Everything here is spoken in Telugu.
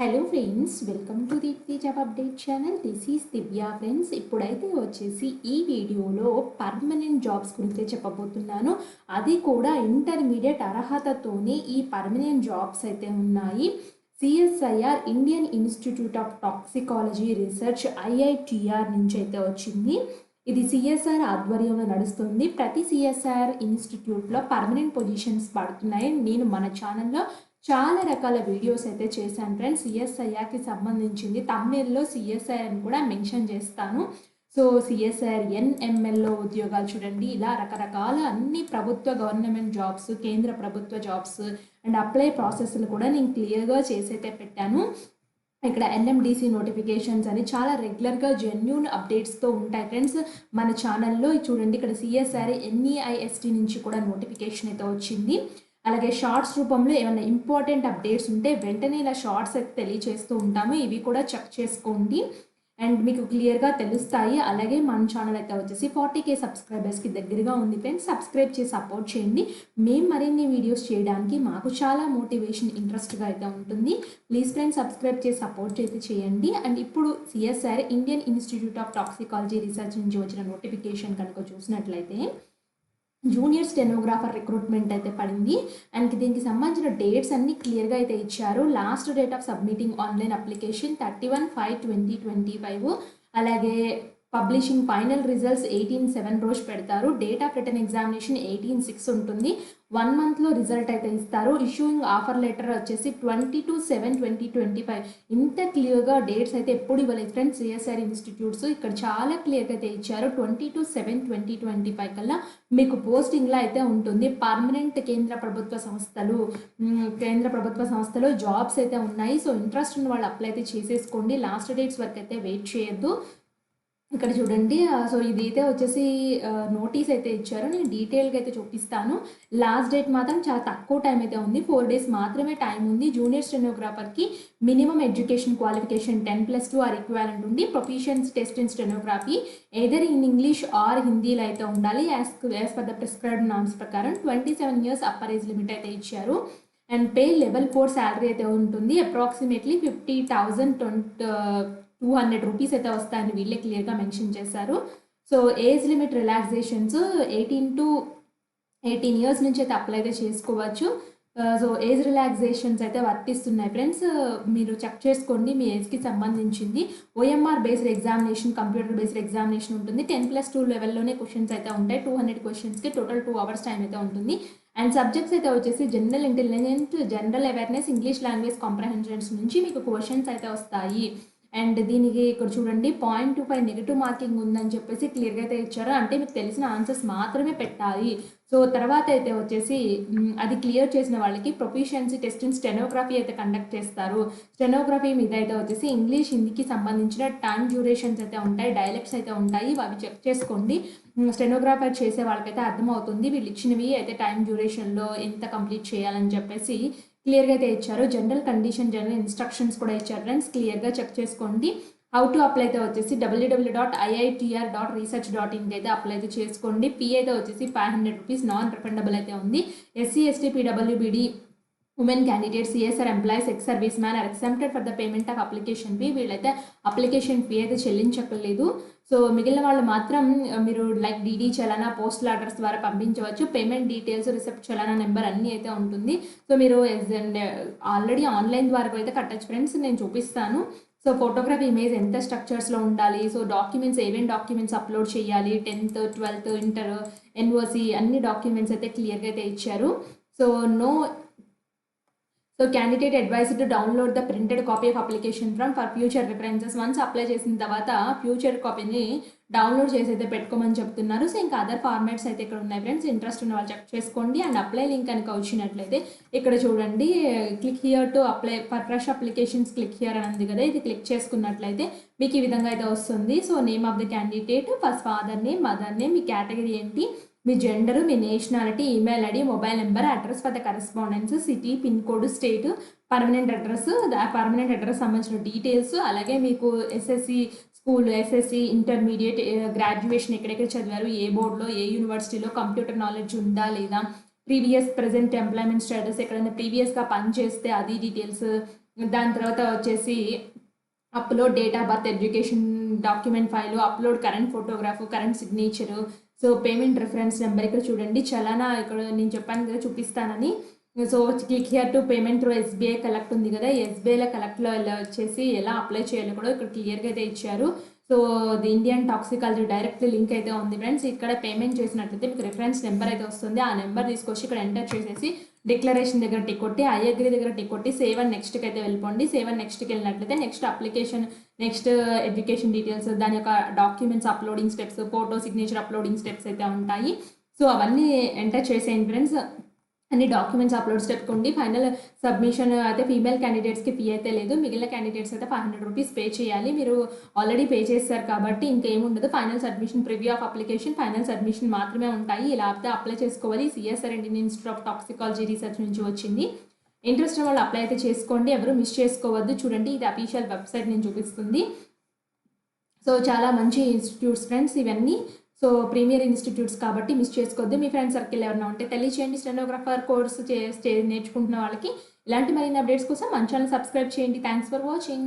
Hello friends, welcome to Deepthi job update channel. This is Divya friends. ఇప్పుడైతే వచ్చేసి ఈ వీడియోలో పర్మనెంట్ జాబ్స్ గురించి చెప్పబోతున్నాను. అది కూడా ఇంటర్మీడియట్ అర్హతతోనే ఈ పర్మనెంట్ జాబ్స్ అయితే ఉన్నాయి. CSIR Indian institute of toxicology research IITR నుంచి అయితే వచ్చింది. ఇది సిఎస్ఆర్ ఆధ్వర్యంలో నడుస్తుంది. ప్రతి సిఎస్ఆర్ ఇన్స్టిట్యూట్లో పర్మనెంట్ పొజిషన్స్ పడుతున్నాయి. నేను మన ఛానల్లో చాలా రకాల వీడియోస్ అయితే చేశాను ఫ్రెండ్స్. సిఎస్ఐఆర్కి సంబంధించింది తమిళలో సిఎస్ఐఆర్ అని కూడా మెన్షన్ చేస్తాను. సో సిఎస్ఐఆర్ ఎన్ఎంఎల్లో ఉద్యోగాలు చూడండి, ఇలా రకరకాల అన్ని ప్రభుత్వ గవర్నమెంట్ జాబ్స్, కేంద్ర ప్రభుత్వ జాబ్స్ అండ్ అప్లై ప్రాసెస్లు కూడా నేను క్లియర్గా చేసైతే పెట్టాను. ఇక్కడ ఎన్ఎండిసి నోటిఫికేషన్స్ అని చాలా రెగ్యులర్గా జెన్యూన్ అప్డేట్స్తో ఉంటాయి ఫ్రెండ్స్ మన ఛానల్లో. చూడండి, ఇక్కడ సిఎస్ఆర్ ఎన్ఈఐఎస్టీ నుంచి కూడా నోటిఫికేషన్ అయితే వచ్చింది. అలాగే షార్ట్స్ రూపంలో ఏమైనా ఇంపార్టెంట్ అప్డేట్స్ ఉంటే వెంటనే ఇలా షార్ట్స్ అయితే తెలియజేస్తూ ఉంటాము. ఇవి కూడా చెక్ చేసుకోండి అండ్ మీకు క్లియర్గా తెలుస్తాయి. అలాగే మన ఛానల్ అయితే వచ్చేసి 40K సబ్స్క్రైబర్స్కి దగ్గరగా ఉంది ఫ్రెండ్స్. సబ్స్క్రైబ్ చేసి సపోర్ట్ చేయండి. మేము మరిన్ని వీడియోస్ చేయడానికి మాకు చాలా మోటివేషన్, ఇంట్రెస్ట్గా అయితే ఉంటుంది. ప్లీజ్ ఫ్రెండ్స్ సబ్స్క్రైబ్ చేసి సపోర్ట్ అయితే చేయండి. అండ్ ఇప్పుడు CSR Indian institute of toxicology research నుంచి వచ్చిన నోటిఫికేషన్ కనుక చూసినట్లయితే జూనియర్ స్టెనోగ్రాఫర్ రిక్రూట్మెంట్ అయితే పడింది. అండ్ దీనికి సంబంధించిన డేట్స్ అన్ని క్లియర్గా అయితే ఇచ్చారు. Last date of submitting online application 31/5/2025. అలాగే పబ్లిషింగ్ ఫైనల్ రిజల్ట్స్ 18/7 రోజు పెడతారు. డేట్ ఆఫ్ రిటర్న్ ఎగ్జామినేషన్ 18/6 ఉంటుంది. 1 మంత్లో రిజల్ట్ అయితే ఇస్తారు. ఇష్యూయింగ్ ఆఫర్ లెటర్ వచ్చేసి 22/7/2025. ఇంత క్లియర్గా డేట్స్ అయితే ఎప్పుడు ఇవ్వలేదు ఫ్రెండ్స్ సిఎస్ఆర్ ఇన్స్టిట్యూట్స్. ఇక్కడ చాలా క్లియర్గా అయితే ఇచ్చారు. 22/7/2025 కల్లా మీకు పోస్టింగ్లో అయితే ఉంటుంది. పర్మనెంట్ కేంద్ర ప్రభుత్వ సంస్థలో జాబ్స్ అయితే ఉన్నాయి. సో ఇంట్రెస్ట్ ఉన్న వాళ్ళు అప్లై అయితే చేసేసుకోండి. లాస్ట్ డేట్స్ వరకు అయితే వెయిట్ చేయొద్దు. ఇక్కడ చూడండి, సో ఇదైతే వచ్చేసి నోటీస్ అయితే ఇచ్చారు. నేను డీటెయిల్గా అయితే చూపిస్తాను. లాస్ట్ డేట్ మాత్రం చాలా తక్కువ టైం అయితే ఉంది. 4 days మాత్రమే టైం ఉంది. జూనియర్ స్టెనోగ్రాఫర్కి minimum education qualification 10+2 or equivalent ఉండి proficiency test in stenography either in English or హిందీలో అయితే ఉండాలి. As per the prescribed norms ప్రకారం 27 years అప్పర్ ఏజ్ లిమిట్ అయితే ఇచ్చారు. అండ్ పే లెవెల్ 4 శాలరీ అయితే ఉంటుంది. అప్రాక్సిమేట్లీ 50,200 రూపీస్ అయితే వస్తాయని వీళ్ళే క్లియర్గా మెన్షన్ చేశారు. So age limit relaxations 18 to 18 years నుంచి అయితే అప్లై అయితే చేసుకోవచ్చు. సో ఏజ్ రిలాక్సేషన్స్ అయితే వర్తిస్తున్నాయి ఫ్రెండ్స్. మీరు చెక్ చేసుకోండి మీ ఏజ్కి సంబంధించింది. OMR based examination, computer based examination ఉంటుంది. 10+2 లెవెల్లోనే క్వశ్చన్స్ అయితే ఉంటాయి. 200 క్వశ్చన్స్కి టోటల్ 2 hours టైం అయితే ఉంటుంది. అండ్ సబ్జెక్ట్స్ అయితే వచ్చేసి general intelligence, general awareness, English language comprehensions నుంచి మీకు క్వశ్చన్స్ అయితే వస్తాయి. అండ్ దీనికి ఇక్కడ చూడండి 0.25 నెగిటివ్ మార్కింగ్ ఉందని చెప్పేసి క్లియర్గా అయితే ఇచ్చారు. అంటే మీకు తెలిసిన ఆన్సర్స్ మాత్రమే పెట్టాలి. సో తర్వాత అయితే వచ్చేసి అది క్లియర్ చేసిన వాళ్ళకి ప్రొఫిషియన్సీ టెస్ట్ ఇన్ స్టెనోగ్రఫీ అయితే కండక్ట్ చేస్తారు. స్టెనోగ్రఫీ మీద అయితే వచ్చేసి ఇంగ్లీష్, హిందీకి సంబంధించిన టైం డ్యూరేషన్స్ అయితే ఉంటాయి, డైలెక్ట్స్ అయితే ఉంటాయి. అవి చెక్ చేసుకోండి. స్టెనోగ్రాఫర్ చేసే వాళ్ళకైతే అర్థమవుతుంది వీళ్ళు ఇచ్చినవి అయితే టైం డ్యూరేషన్లో ఎంత కంప్లీట్ చేయాలని చెప్పేసి క్లియర్గా అయితే ఇచ్చారు. జనరల్ కండిషన్, జనరల్ ఇన్స్ట్రక్షన్స్ కూడా ఇచ్చారు ఫ్రెండ్స్. క్లియర్గా చెక్ చేసుకోండి. హౌ టు అప్లై అయితే వచ్చేసి www.iitr.research.in అయితే అప్లై అయితే చేసుకోండి. ఫీ అయితే వచ్చేసి 500 రూపీస్ నాన్ రిఫండబుల్ అయితే ఉంది. SC, ST, PWBD women candidates, CSR employees, ex service man are excepted for the payment of application fee. వీళ్ళైతే అప్లికేషన్ ఫీ అయితే చెల్లించక్కర్లేదు. సో మిగిలిన వాళ్ళు మాత్రం మీరు like DD challan, postal orders ద్వారా పంపించవచ్చు. Payment details, receipt, challan number అన్నీ అయితే ఉంటుంది. సో మీరు ఆల్రెడీ ఆన్లైన్ ద్వారా అయితే కట్టచ్చు ఫ్రెండ్స్. నేను చూపిస్తాను. సో ఫోటోగ్రఫీ, ఇమేజ్ ఎంత స్ట్రక్చర్స్లో ఉండాలి, సో డాక్యుమెంట్స్ ఏమేమి డాక్యుమెంట్స్ అప్లోడ్ చేయాలి, 10th, 12th, ఇంటర్, ఎన్ఓసి అన్ని డాక్యుమెంట్స్ అయితే క్లియర్గా అయితే ఇచ్చారు. So candidate advised to download the printed copy of application form for future references. Once apply చేసిన తర్వాత ఫ్యూచర్ కాపీని డౌన్లోడ్ చేసి అయితే పెట్టుకోమని చెప్తున్నారు. సో ఇంకా అదర్ ఫార్మాట్స్ అయితే ఇక్కడ ఉన్నాయి ఫ్రెండ్స్. ఇంట్రెస్ట్ ఉన్న వాళ్ళు చెక్ చేసుకోండి. అండ్ అప్లై లింక్ కనుక వచ్చినట్లయితే ఇక్కడ చూడండి, click here to apply for fresh applications, click here అని ఉంది కదా, ఇది క్లిక్ చేసుకున్నట్లయితే మీకు ఈ విధంగా అయితే వస్తుంది. So name of the candidate, first father name, mother name, మీ కేటగిరీ ఏంటి, మీ జెండరు, మీ nationality, email ID, mobile number, address for the correspondence, city, pin code, state, permanent address, permanent address సంబంధించిన డీటెయిల్స్, అలాగే మీకు SSC school, SSC, intermediate, graduation ఎక్కడెక్కడ చదివారు, ఏ బోర్డులో, ఏ యూనివర్సిటీలో, కంప్యూటర్ నాలెడ్జ్ ఉందా లేదా, ప్రీవియస్ ప్రెజెంట్ ఎంప్లాయ్మెంట్ స్టేటస్, ఎక్కడైనా ప్రీవియస్గా పని చేస్తే అది డీటెయిల్స్, దాని తర్వాత వచ్చేసి upload date of birth, education document file, upload current photograph, current signature, so payment reference number ఇక్కడ చూడండి. చలానా ఇక్కడ నేను చెప్పాను కదా చూపిస్తానని. So click here to payment through SBI collect ఉంది కదా, ఎస్బీఐలో కలెక్ట్లో వచ్చేసి ఎలా అప్లై చేయాలో కూడా ఇక్కడ క్లియర్గా అయితే ఇచ్చారు. So the Indian toxicology direct link అయితే ఉంది ఫ్రెండ్స్. ఇక్కడ పేమెంట్ చేసినట్లయితే మీకు రిఫరెన్స్ నెంబర్ అయితే వస్తుంది. ఆ నెంబర్ తీసుకొచ్చి ఇక్కడ ఎంటర్ చేసేసి డిక్లరేషన్ దగ్గర టిక్ కొట్టి, ఐ అగ్రీ దగ్గర టిక్ కొట్టి, సేవ్ అండ్ నెక్స్ట్కి అయితే వెళ్ళిపోండి. సేవ్ అండ్ నెక్స్ట్కి వెళ్ళినట్లయితే next application, next education details, దాని యొక్క documents uploading steps, photo signature uploading steps అయితే ఉంటాయి. సో అవన్నీ ఎంటర్ చేసేయండి ఫ్రెండ్స్. అన్ని డాక్యుమెంట్స్ అప్లోడ్ స్టెప్ కొండి. ఫైనల్ సబ్మిషన్ అయితే ఫీమేల్ క్యాండిడేట్స్కి ఫీ అయితే లేదు, మిగిలిన క్యాండిడేట్స్ అయితే 500 రూపీస్ పే చేయాలి. మీరు ఆల్రెడీ పే చేస్తారు కాబట్టి ఇంకేముండదు. Final submission, preview of application, final submission మాత్రమే ఉంటాయి. ఇలా అయితే అప్లై చేసుకోవాలి. CSR Indian institute of toxicology research నుంచి వచ్చింది. ఇంట్రెస్ట్ వాళ్ళు అప్లై అయితే చేసుకోండి, ఎవరు మిస్ చేసుకోవద్దు. చూడండి ఇది అఫీషియల్ వెబ్సైట్ నేను చూపిస్తుంది. సో చాలా మంచి ఇన్స్టిట్యూట్స్ ఫ్రెండ్స్ ఇవన్నీ. సో ప్రీమియర్ ఇన్స్టిట్యూట్స్ కాబట్టి మిస్ చేసుకోవద్దు. మీ ఫ్రెండ్ సర్కిల్ ఎవరైనా ఉంటే తెలియచేయండి. స్టెనోగ్రాఫర్ కోర్స్ నేర్చుకుంటున్న వాళ్ళకి. ఇలాంటి మరిన్ని అప్డేట్స్ కోసం మన ఛానల్ సబ్స్క్రైబ్ చేయండి. Thanks for watching.